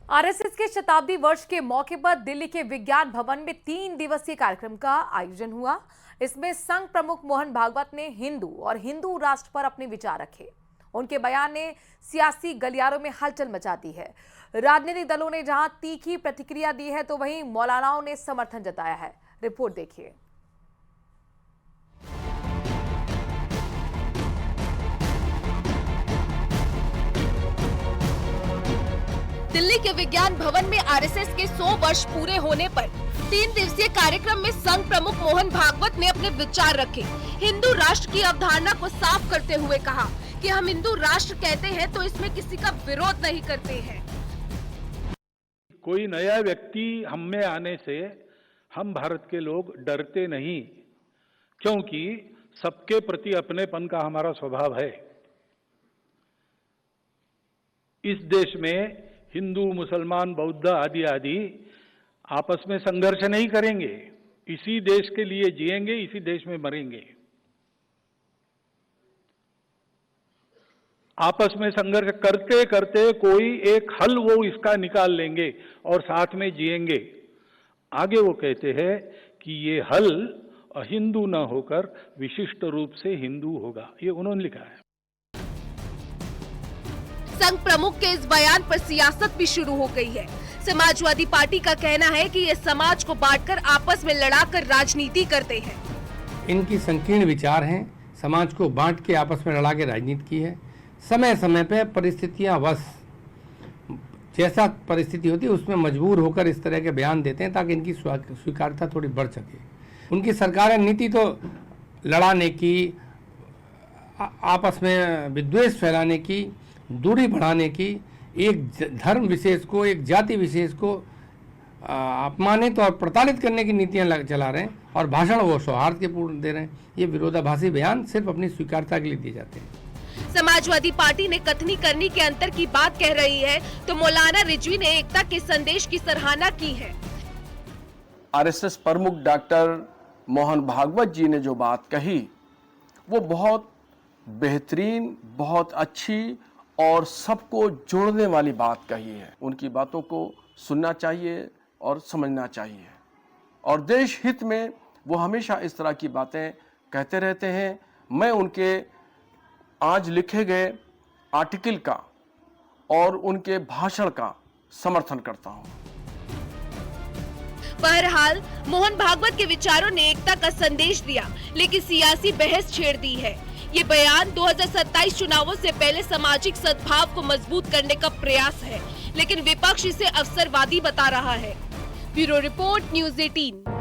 RSS के शताब्दी वर्ष के मौके पर दिल्ली के विज्ञान भवन में 3 दिवसीय कार्यक्रम का आयोजन हुआ। इसमें संघ प्रमुख मोहन भागवत ने हिंदू और हिंदू राष्ट्र पर अपने विचार रखे। उनके बयान ने सियासी गलियारों में हलचल मचा दी है। राजनीतिक दलों ने जहां तीखी प्रतिक्रिया दी है तो वहीं मौलानाओं ने समर्थन जताया है। रिपोर्ट देखिए। दिल्ली के विज्ञान भवन में आरएसएस के 100 वर्ष पूरे होने पर 3 दिवसीय कार्यक्रम में संघ प्रमुख मोहन भागवत ने अपने विचार रखे। हिंदू राष्ट्र की अवधारणा को साफ करते हुए कहा कि हम हिंदू राष्ट्र कहते हैं तो इसमें किसी का विरोध नहीं करते हैं। कोई नया व्यक्ति हम में आने से हम भारत के लोग डरते नहीं, क्योंकि सबके प्रति अपनेपन का हमारा स्वभाव है। इस देश में हिंदू, मुसलमान, बौद्ध आदि आदि आपस में संघर्ष नहीं करेंगे। इसी देश के लिए जिएंगे, इसी देश में मरेंगे। आपस में संघर्ष करते करते कोई एक हल वो इसका निकाल लेंगे और साथ में जिएंगे। आगे वो कहते हैं कि ये हल अहिंदू न होकर विशिष्ट रूप से हिंदू होगा। ये उन्होंने लिखा है। संघ प्रमुख के इस बयान पर सियासत भी शुरू हो गई है। समाजवादी पार्टी का कहना है कि ये समाज को बांटकर आपस में लड़ाकर राजनीति करते हैं। इनकी संकीर्ण विचार हैं, समाज को बांट के आपस में लड़ा के राजनीति की है। समय समय पे परिस्थितियां वश जैसा परिस्थिति होती है उसमें मजबूर होकर इस तरह के बयान देते हैं ताकि इनकी स्वीकार्यता थोड़ी बढ़ सके। उनकी सरकार नीति तो लड़ाने की, आपस में विद्वेष फैलाने की, दूरी बढ़ाने की, एक धर्म विशेष को, एक जाति विशेष को अपमानित और प्रताड़ित करने की नीतियां चला रहे हैं और भाषण वो सौहार्द के पूर्ण दे रहे हैं। ये विरोधाभासी बयान सिर्फ अपनी स्वीकार्यता के लिए दिए जाते हैं। समाजवादी पार्टी ने कथनी करनी के अंतर की बात कह रही है तो मौलाना रिजवी ने एकता के संदेश की सराहना की है। आरएसएस प्रमुख डॉक्टर मोहन भागवत जी ने जो बात कही वो बहुत बेहतरीन, बहुत अच्छी और सबको जोड़ने वाली बात कही है। उनकी बातों को सुनना चाहिए और समझना चाहिए और देश हित में वो हमेशा इस तरह की बातें कहते रहते हैं। मैं उनके आज लिखे गए आर्टिकल का और उनके भाषण का समर्थन करता हूं। बहरहाल मोहन भागवत के विचारों ने एकता का संदेश दिया, लेकिन सियासी बहस छेड़ दी है। ये बयान 2027 चुनावों से पहले सामाजिक सद्भाव को मजबूत करने का प्रयास है, लेकिन विपक्ष इसे अवसरवादी बता रहा है। Bureau report, news 18।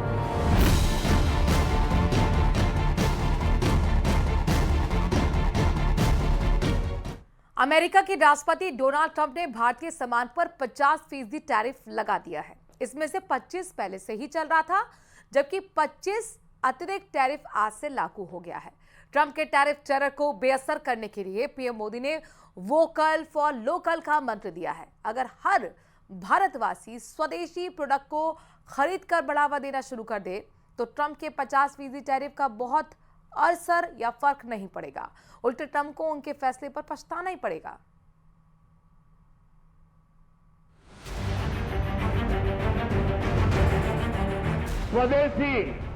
अमेरिका के राष्ट्रपति डोनाल्ड ट्रंप ने भारतीय सामान पर 50% टैरिफ लगा दिया है। इसमें से 25 पहले से ही चल रहा था, जबकि 25 अतिरिक्त टैरिफ आज से लागू हो गया है। ट्रंप के टैरिफ टेरर को बेअसर करने के लिए पीएम मोदी ने वोकल फॉर लोकल का मंत्र दिया है। अगर हर भारतवासी स्वदेशी प्रोडक्ट को खरीद कर बढ़ावा देना शुरू कर दे तो ट्रंप के 50% टैरिफ का बहुत असर या फर्क नहीं पड़ेगा। उल्टे ट्रंप को उनके फैसले पर पछताना ही पड़ेगा। स्वदेशी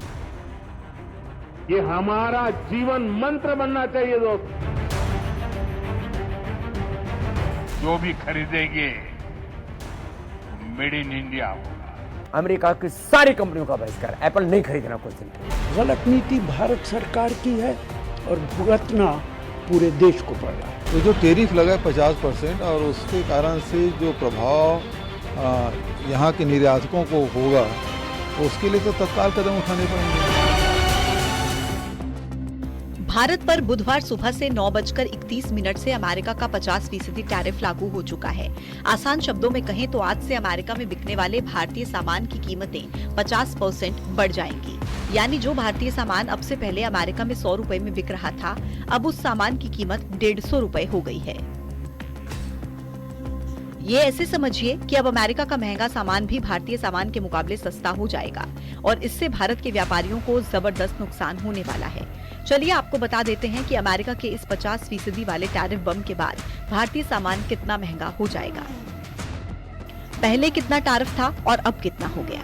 ये हमारा जीवन मंत्र बनना चाहिए दोस्त। जो भी खरीदेंगे मेड इन इंडिया होगा। अमेरिका की सारी कंपनियों का बहिष्कार, एप्पल नहीं खरीदना कुछ दिन। गलत नीति भारत सरकार की है और भुगतना पूरे देश को पड़ रहा है। तो जो टैरिफ लगा 50% और उसके कारण से जो प्रभाव यहाँ के निर्यातकों को होगा उसके लिए तो तत्काल कदम उठाने पड़ेंगे। भारत पर बुधवार सुबह से 9:31 से अमेरिका का 50% टैरिफ लागू हो चुका है। आसान शब्दों में कहें तो आज से अमेरिका में बिकने वाले भारतीय सामान की कीमतें 50% बढ़ जाएंगी। यानी जो भारतीय सामान अब से पहले अमेरिका में 100 रुपए में बिक रहा था, अब उस सामान की कीमत 150 रुपए हो गई है। ये ऐसे समझिए कि अब अमेरिका का महंगा सामान भी भारतीय सामान के मुकाबले सस्ता हो जाएगा और इससे भारत के व्यापारियों को जबरदस्त नुकसान होने वाला है। चलिए आपको बता देते हैं कि अमेरिका के इस 50% वाले टैरिफ बम के बाद भारतीय सामान कितना महंगा हो जाएगा। पहले कितना टैरिफ था और अब कितना हो गया।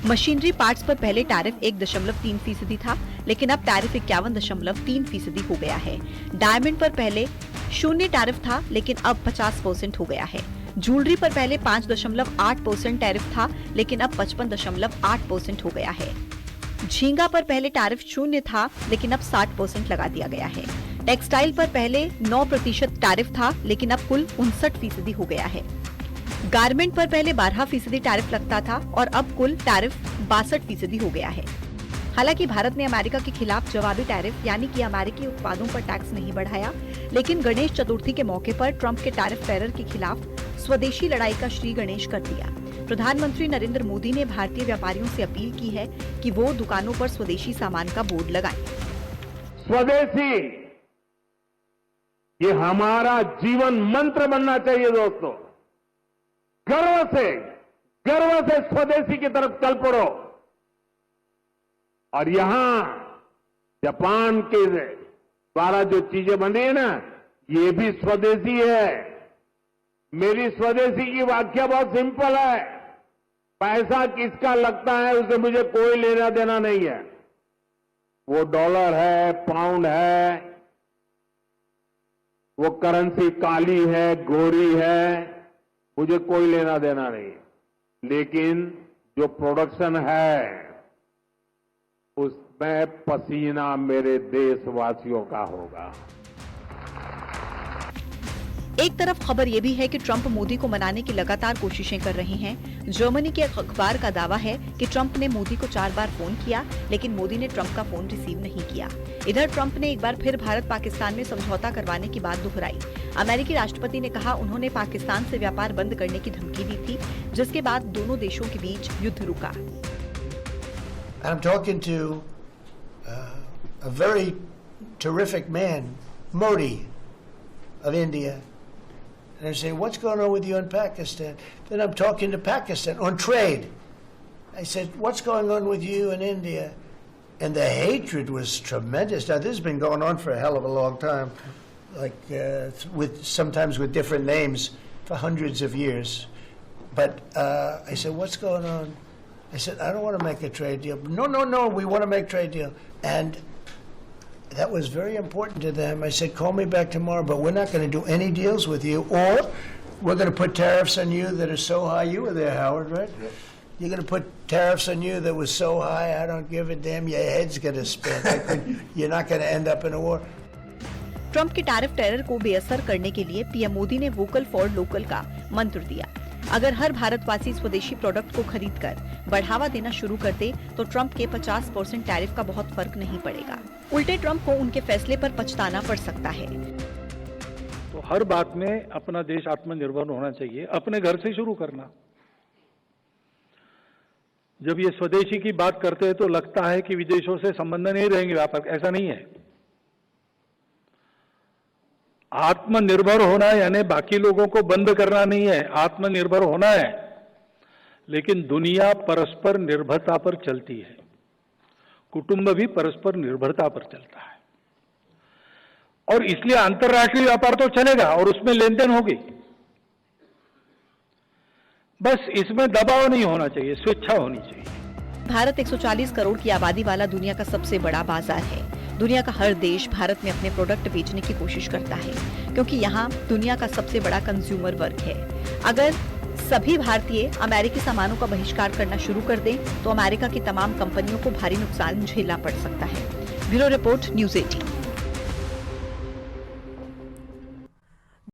मशीनरी पार्ट्स पर पहले टैरिफ 1.3% था, लेकिन अब टैरिफ 51.3% हो गया है। डायमंड पर पहले 0 टैरिफ था, लेकिन अब 50% हो गया है। ज्वेलरी पर पहले 5.8% टैरिफ था, लेकिन अब 55.8% हो गया है। झींगा पर पहले टैरिफ 0 था, लेकिन अब 60% लगा दिया गया है। टेक्सटाइल पर पहले 9% टैरिफ था, लेकिन अब कुल 59% हो गया है। गारमेंट पर पहले 12% टैरिफ लगता था और अब कुल टैरिफ 62% हो गया है। हालांकि भारत ने अमेरिका के खिलाफ जवाबी टैरिफ यानी कि अमेरिकी उत्पादों पर टैक्स नहीं बढ़ाया, लेकिन गणेश चतुर्थी के मौके पर ट्रंप के टैरिफ टेरर के खिलाफ स्वदेशी लड़ाई का श्री गणेश कर दिया। प्रधानमंत्री नरेंद्र मोदी ने भारतीय व्यापारियों से अपील की है कि वो दुकानों पर स्वदेशी सामान का बोर्ड लगाएं। स्वदेशी, ये हमारा जीवन मंत्र बनना चाहिए दोस्तों। गर्व से स्वदेशी की तरफ चल पड़ो। और यहां जापान के द्वारा जो चीजें बन रही है ना, ये भी स्वदेशी है। मेरी स्वदेशी की व्याख्या बहुत सिंपल है। पैसा किसका लगता है उससे मुझे कोई लेना देना नहीं है। वो डॉलर है, पाउंड है, वो करेंसी काली है, गोरी है, मुझे कोई लेना देना नहीं। लेकिन जो प्रोडक्शन है उसमें पसीना मेरे देशवासियों का होगा। एक तरफ खबर ये भी है कि ट्रंप मोदी को मनाने की लगातार कोशिशें कर रहे हैं। जर्मनी के एक अखबार का दावा है कि ट्रंप ने मोदी को 4 बार फोन किया, लेकिन मोदी ने ट्रंप का फोन रिसीव नहीं किया। इधर ट्रंप ने एक बार फिर भारत पाकिस्तान में समझौता करवाने की बात दोहराई। अमेरिकी राष्ट्रपति ने कहा उन्होंने पाकिस्तान से व्यापार बंद करने की धमकी दी थी, जिसके बाद दोनों देशों के बीच युद्ध रुका। I'm talking to a very terrific man, Modi of India. And I say, what's going on with you in Pakistan? Then I'm talking to Pakistan on trade. I said, what's going on with you in India? And the hatred was tremendous. Now, this has been going on for a hell of a long time, like sometimes with different names for hundreds of years. But I said, what's going on? I said, I don't want to make a trade deal. No, we want to make a trade deal. And that was very important to them. I said, call me back tomorrow, but we're not going to do any deals with you, or we're going to put tariffs on you that are so high. You were there, Howard, right? Yep. You're going to put tariffs on you that was so high, I don't give a damn. Your head's going to spin. You're not going to end up in a war. Trump के tariff terror को बेअसर करने के लिए PM Modi ने vocal for local का मंत्र दिया। अगर हर भारतवासी स्वदेशी प्रोडक्ट को खरीदकर बढ़ावा देना शुरू कर दे तो ट्रंप के 50% टैरिफ का बहुत फर्क नहीं पड़ेगा। उल्टे ट्रंप को उनके फैसले पर पछताना पड़ सकता है। तो हर बात में अपना देश आत्मनिर्भर होना चाहिए, अपने घर से शुरू करना। जब ये स्वदेशी की बात करते हैं तो लगता है कि विदेशों से संबंध नहीं रहेंगे व्यापार, ऐसा नहीं है। आत्मनिर्भर होना यानी बाकी लोगों को बंद करना नहीं है, आत्मनिर्भर होना है। लेकिन दुनिया परस्पर निर्भरता पर चलती है, कुटुंब भी परस्पर निर्भरता पर चलता है, और इसलिए अंतर्राष्ट्रीय व्यापार तो चलेगा और उसमें लेन देन होगी। बस इसमें दबाव नहीं होना चाहिए, स्वेच्छा होनी चाहिए। भारत 140 करोड़ की आबादी वाला दुनिया का सबसे बड़ा बाजार है। दुनिया का हर देश भारत में अपने प्रोडक्ट बेचने की कोशिश करता है, क्योंकि यहाँ दुनिया का सबसे बड़ा कंज्यूमर वर्ग है। अगर सभी भारतीय अमेरिकी सामानों का बहिष्कार करना शुरू कर दें, तो अमेरिका की तमाम कंपनियों को भारी नुकसान झेलना पड़ सकता है। Bureau report, news 18।